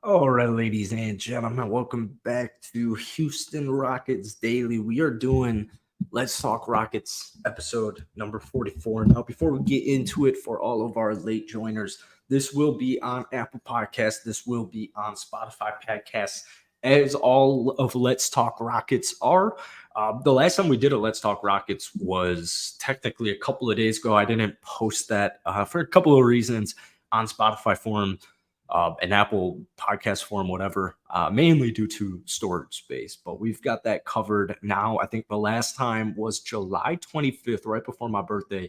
All right, ladies and gentlemen, welcome back to Houston Rockets Daily. We are doing Let's Talk Rockets episode number 44. Now, before we get into it, for all of our late joiners, this will be on Apple Podcasts, this will be on Spotify Podcasts, as all of Let's Talk Rockets are. The last time we did a Let's Talk Rockets was technically a couple of days ago. I didn't post that for a couple of reasons on Spotify forum, an Apple podcast form, whatever, mainly due to storage space. But we've got that covered now. I think the last time was July 25th, right before my birthday.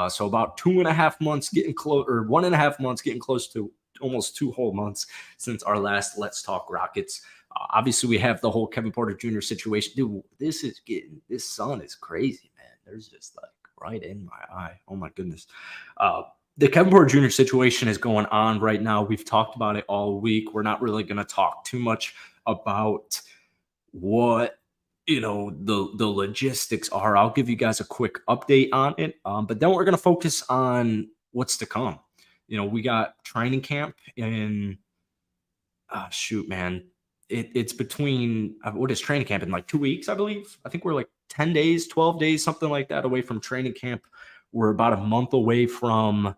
So about 2.5 months getting close, or 1.5 months getting close to almost 2 whole months since our last Let's Talk Rockets. Obviously, we have the whole Kevin Porter Jr. situation. Dude, this sun is crazy, man. There's just like right in my eye. Oh my goodness. The Kevin Porter Jr. situation is going on right now. We've talked about it all week. We're not really going to talk too much about what the logistics are. I'll give you guys a quick update on it, but then we're going to focus on what's to come. We got training camp in shoot, man. It's between what is training camp in like 2 weeks, I believe. I think we're like 10 days, 12 days, something like that away from training camp. We're about a month away from,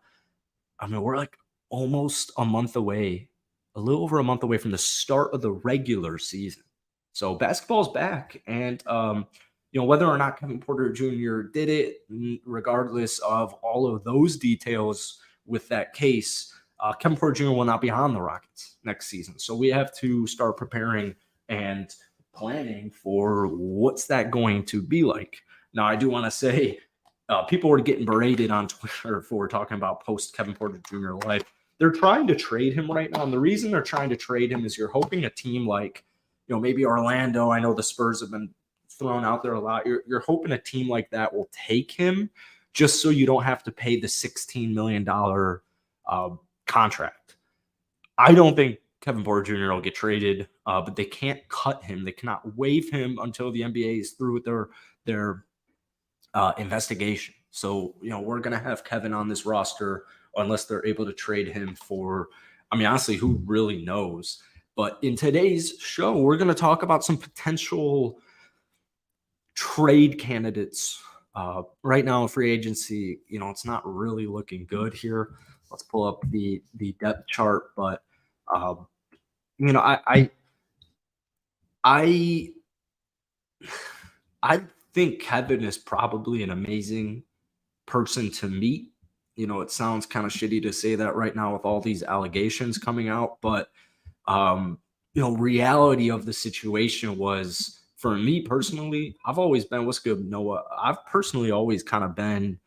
we're like almost a month away, a little over a month away from the start of the regular season. So basketball's back. And, whether or not Kevin Porter Jr. did it, regardless of all of those details with that case, Kevin Porter Jr. will not be on the Rockets next season. So we have to start preparing and planning for what's that going to be like. Now, I do want to say, people were getting berated on Twitter for talking about post Kevin Porter Jr. life. They're trying to trade him right now. And the reason they're trying to trade him is you're hoping a team like, maybe Orlando. I know the Spurs have been thrown out there a lot. You're hoping a team like that will take him just so you don't have to pay the $16 million contract. I don't think Kevin Porter Jr. will get traded, but they can't cut him. They cannot waive him until the NBA is through with their investigation. So, we're going to have Kevin on this roster unless they're able to trade him for, honestly, who really knows? But in today's show, we're going to talk about some potential trade candidates. Right now in free agency, it's not really looking good here. Let's pull up the depth chart, but I think Kevin is probably an amazing person to meet. It sounds kind of shitty to say that right now with all these allegations coming out, but reality of the situation was, for me personally, I've always been, what's good, Noah? I've personally always kind of been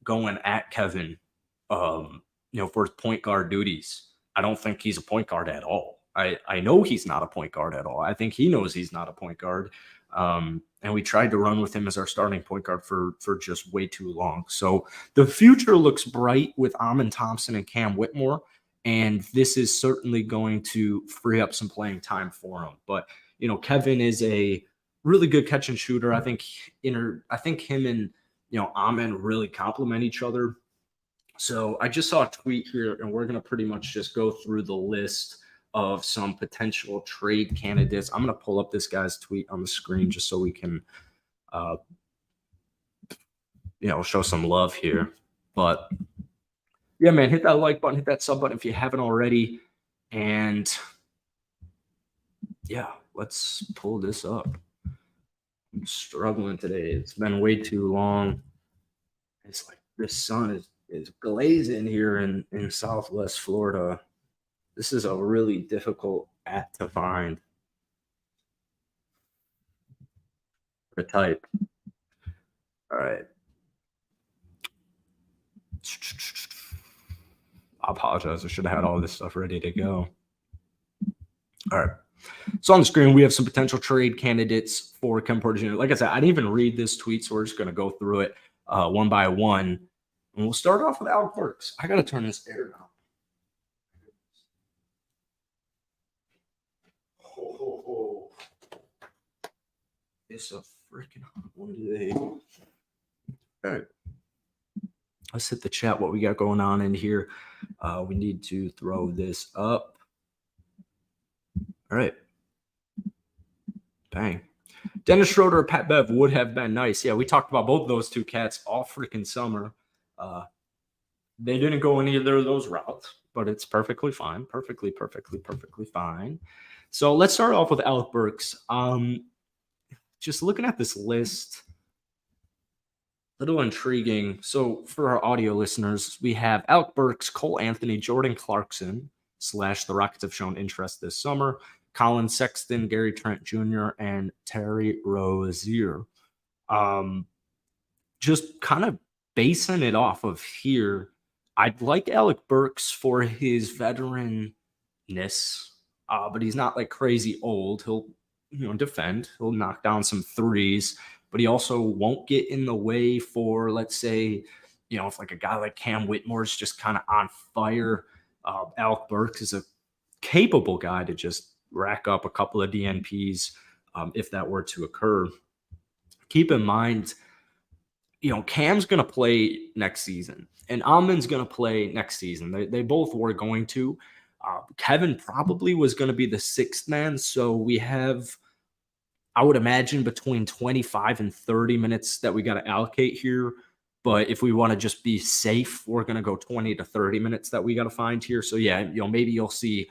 going at Kevin, for his point guard duties. I don't think he's a point guard at all. I know he's not a point guard at all. I think he knows he's not a point guard. And we tried to run with him as our starting point guard for just way too long. So the future looks bright with Amen Thompson and Cam Whitmore, and this is certainly going to free up some playing time for him. But Kevin is a really good catch and shooter. I think him and Amen really complement each other. So I just saw a tweet here, and we're going to pretty much just go through the list of some potential trade candidates. I'm going to pull up this guy's tweet on the screen just so we can, show some love here. But yeah, man, hit that like button, hit that sub button if you haven't already. And yeah, let's pull this up. I'm struggling today. It's been way too long. It's like this sun is glazing here in Southwest Florida. This is a really difficult app to find or type. All right. I apologize. I should have had all this stuff ready to go. All right. So on the screen, we have some potential trade candidates for Kevin Porter Jr. Like I said, I didn't even read this tweet, so we're just going to go through it one by one. And we'll start off with Alec Burks. I got to turn this air down. It's a freaking hot one today. All right. Let's hit the chat, what we got going on in here. We need to throw this up. All right. Bang. Dennis Schroeder or Pat Bev would have been nice. Yeah, we talked about both of those two cats all freaking summer. They didn't go in either of those routes, but it's perfectly fine. Perfectly fine. So let's start off with Alec Burks. Just looking at this list, little intriguing. So for our audio listeners, we have Alec Burks, Cole Anthony, Jordan Clarkson / the Rockets have shown interest this summer, Colin Sexton, Gary Trent Jr., and Terry Rozier. Just kind of basing it off of here, I'd like Alec Burks for his veteranness, but he's not like crazy old. He'll defend. He'll knock down some threes, but he also won't get in the way for, let's say, if like a guy like Cam Whitmore's just kind of on fire. Alec Burks is a capable guy to just rack up a couple of DNPs if that were to occur. Keep in mind, Cam's going to play next season, and Amen's going to play next season. They both were going to. Kevin probably was going to be the sixth man, so we have, I would imagine, between 25 and 30 minutes that we got to allocate here. But if we want to just be safe, we're going to go 20 to 30 minutes that we got to find here. So yeah, maybe you'll see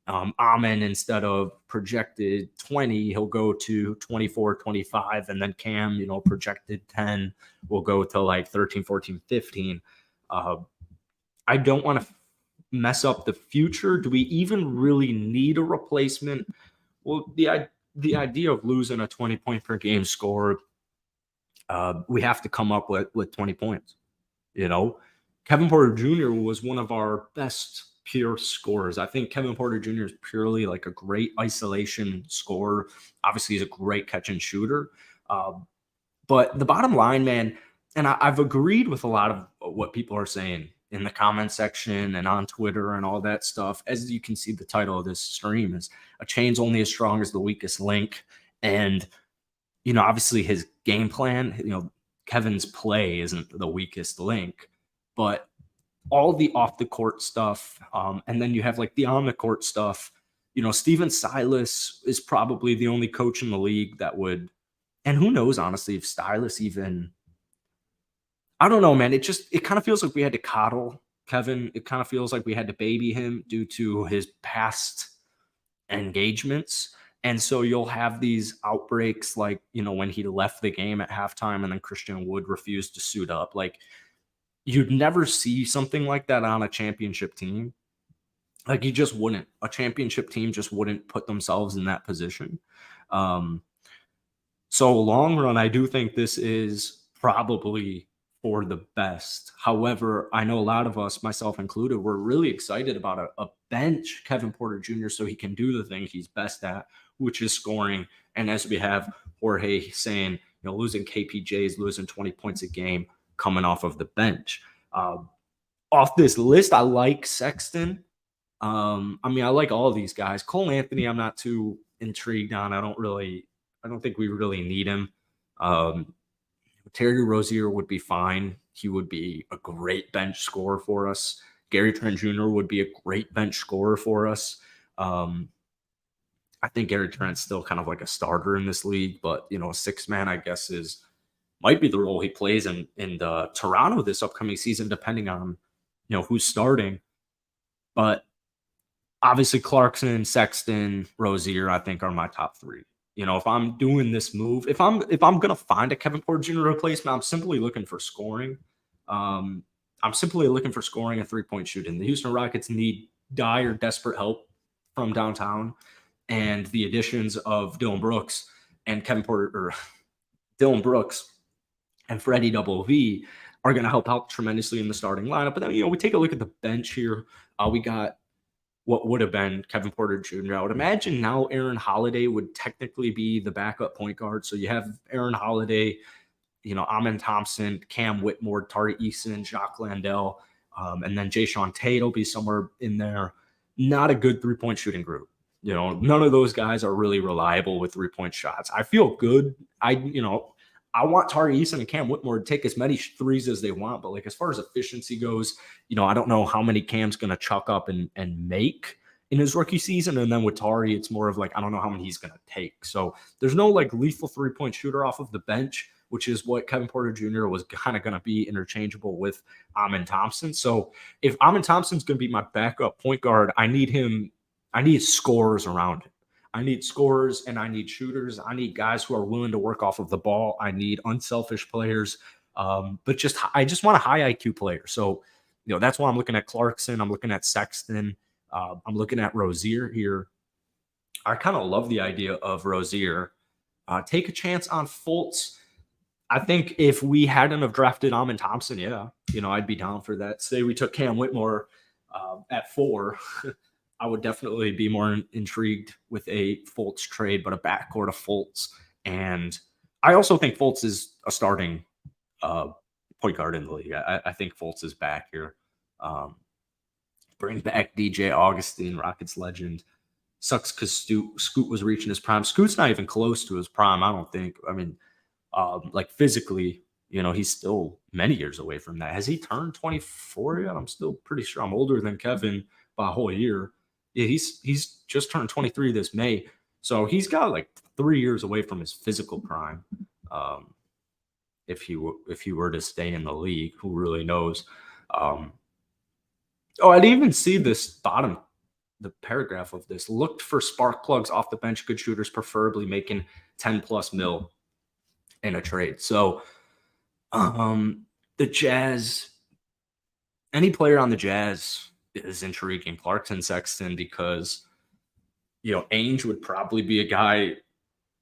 Amen, instead of projected 20, he'll go to 24, 25, and then Cam, projected 10 will go to like 13, 14, 15. I don't want to mess up the future. Do we even really need a replacement? Well, the idea of losing a 20-point per game score, we have to come up with 20 points. Kevin Porter Jr. was one of our best pure scorers. I think Kevin Porter Jr. is purely like a great isolation scorer. Obviously, he's a great catch and shooter. But the bottom line, man, and I've agreed with a lot of what people are saying in the comment section and on Twitter and all that stuff. As you can see, the title of this stream is "A Chain's Only as Strong as the Weakest Link." And, obviously his game plan, Kevin's play isn't the weakest link, but all the off the court stuff. And then you have like the on the court stuff. Steven Silas is probably the only coach in the league that would, and who knows, honestly, if Silas even, I don't know, man. It kind of feels like we had to coddle Kevin. It kind of feels like we had to baby him due to his past engagements. And so you'll have these outbreaks like, when he left the game at halftime and then Christian Wood refused to suit up. Like, you'd never see something like that on a championship team. Like, you just wouldn't. A championship team just wouldn't put themselves in that position. So long run, I do think this is probably for the best. However, I know a lot of us, myself included, we're really excited about a bench Kevin Porter Jr. so he can do the thing he's best at, which is scoring. And as we have Jorge saying, losing KPJ is losing 20 points a game coming off of the bench. Off this list, I like Sexton. I like all of these guys. Cole Anthony, I'm not too intrigued on. I don't think we really need him. Terry Rozier would be fine. He would be a great bench scorer for us. Gary Trent Jr. would be a great bench scorer for us. I think Gary Trent's still kind of like a starter in this league, but a six man, I guess, might be the role he plays in Toronto this upcoming season, depending on who's starting. But obviously Clarkson, Sexton, Rozier, I think are my top three. If I'm doing this move, if I'm gonna find a Kevin Porter Jr. replacement, I'm simply looking for scoring. I'm simply looking for scoring and 3-point shooting. The Houston Rockets need dire, desperate help from downtown, and the additions of Dylan Brooks and Dylan Brooks and Freddie Double V are going to help out tremendously in the starting lineup. But then, we take a look at the bench here. We got what would have been Kevin Porter Jr. I would imagine now Aaron Holiday would technically be the backup point guard. So you have Aaron Holiday, Amen Thompson, Cam Whitmore, Tari Eason, Jacques Landell, and then Jayshawn Tate will be somewhere in there. Not a good 3-point shooting group. None of those guys are really reliable with 3-point shots. I feel good. I want Tari Eason and Cam Whitmore to take as many threes as they want, but like as far as efficiency goes, I don't know how many Cam's going to chuck up and make. in his rookie season. And then with Tari, it's more of like, I don't know how many he's going to take. So there's no like lethal 3-point shooter off of the bench, which is what Kevin Porter Jr. was kind of going to be interchangeable with Amen Thompson. So if Amen Thompson's going to be my backup point guard, I need scorers around him. I need scorers and I need shooters. I need guys who are willing to work off of the ball. I need unselfish players. But I just want a high IQ player. So, that's why I'm looking at Clarkson. I'm looking at Sexton. I'm looking at Rozier here. I kind of love the idea of Rozier. Take a chance on Fultz. I think if we hadn't have drafted Amen Thompson, I'd be down for that. Say we took Cam Whitmore at 4. I would definitely be more intrigued with a Fultz trade, but a backcourt of Fultz. And I also think Fultz is a starting point guard in the league. I think Fultz is back here. Bring back DJ Augustine, Rockets legend. Sucks because Scoot was reaching his prime. Scoot's not even close to his prime, I don't think. I mean, like physically, he's still many years away from that. Has he turned 24 yet? I'm still pretty sure I'm older than Kevin by a whole year. Yeah, he's just turned 23 this May. So he's got like 3 years away from his physical prime. If he were to stay in the league, who really knows? I didn't even see this the paragraph of this. Looked for spark plugs off the bench, good shooters, preferably making 10+ mil in a trade. So the Jazz, any player on the Jazz is intriguing. Clarkson, Sexton, because Ainge would probably be a guy.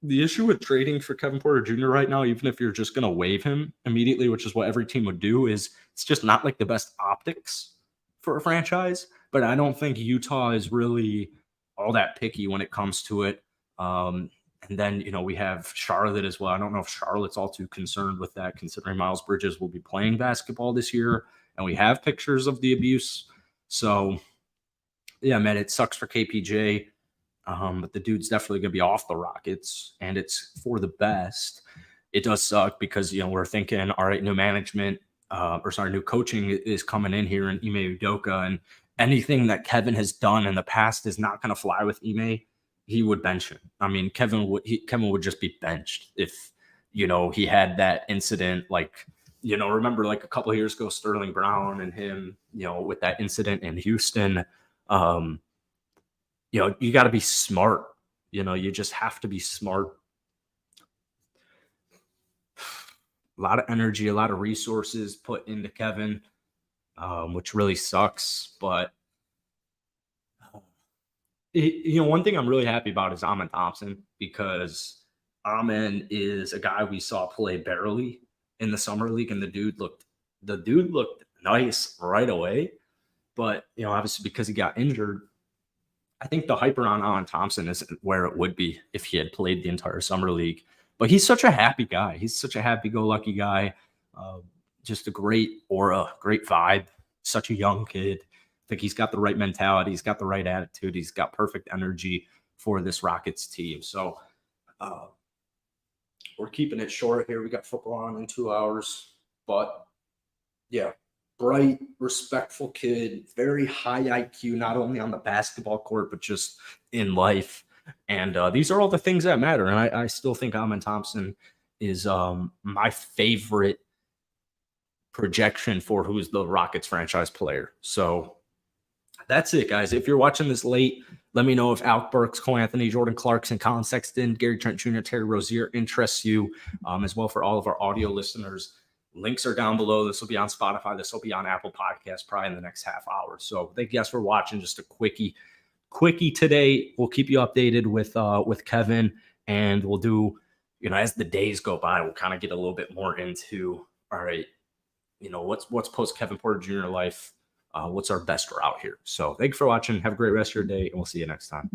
The issue with trading for Kevin Porter Jr. right now, even if you're just going to waive him immediately, which is what every team would do, is it's just not like the best optics for a franchise. But I don't think Utah is really all that picky when it comes to it. And then, we have Charlotte as well. I don't know if Charlotte's all too concerned with that, considering Miles Bridges will be playing basketball this year. And we have pictures of the abuse. So, yeah, man, it sucks for KPJ. But the dude's definitely going to be off the Rockets, and it's for the best. It does suck because, we're thinking, all right, new management, new coaching is coming in here in Ime Udoka, and anything that Kevin has done in the past is not going to fly with Ime. He would bench him. I mean, Kevin would just be benched if, he had that incident, like, remember like a couple of years ago, Sterling Brown and him, with that incident in Houston. You got to be smart. You just have to be smart. A lot of energy, a lot of resources put into Kevin, which really sucks. But, one thing I'm really happy about is Amen Thompson, because Amen is a guy we saw play barely in the summer league, and the dude looked nice right away. But, obviously because he got injured, I think the hype around Amen Thompson isn't where it would be if he had played the entire summer league. But he's such a happy guy. He's such a happy-go-lucky guy. Just a great aura, great vibe. Such a young kid. I think he's got the right mentality. He's got the right attitude. He's got perfect energy for this Rockets team. So we're keeping it short here. We got football on in 2 hours. But, yeah. Bright, respectful kid, very high IQ, not only on the basketball court, but just in life. And these are all the things that matter. And I still think Amen Thompson is my favorite projection for who's the Rockets franchise player. So that's it, guys. If you're watching this late, let me know if Alec Burks, Cole Anthony, Jordan Clarkson, Colin Sexton, Gary Trent Jr., Terry Rozier interests you, as well for all of our audio listeners. Links are down below. This will be on Spotify. This will be on Apple Podcasts probably in the next half hour. So thank you guys for watching. Just a quickie today. We'll keep you updated with Kevin, and we'll do, as the days go by, we'll kind of get a little bit more into, all right, what's post Kevin Porter Jr. life. What's our best route here? So thank you for watching. Have a great rest of your day, and we'll see you next time.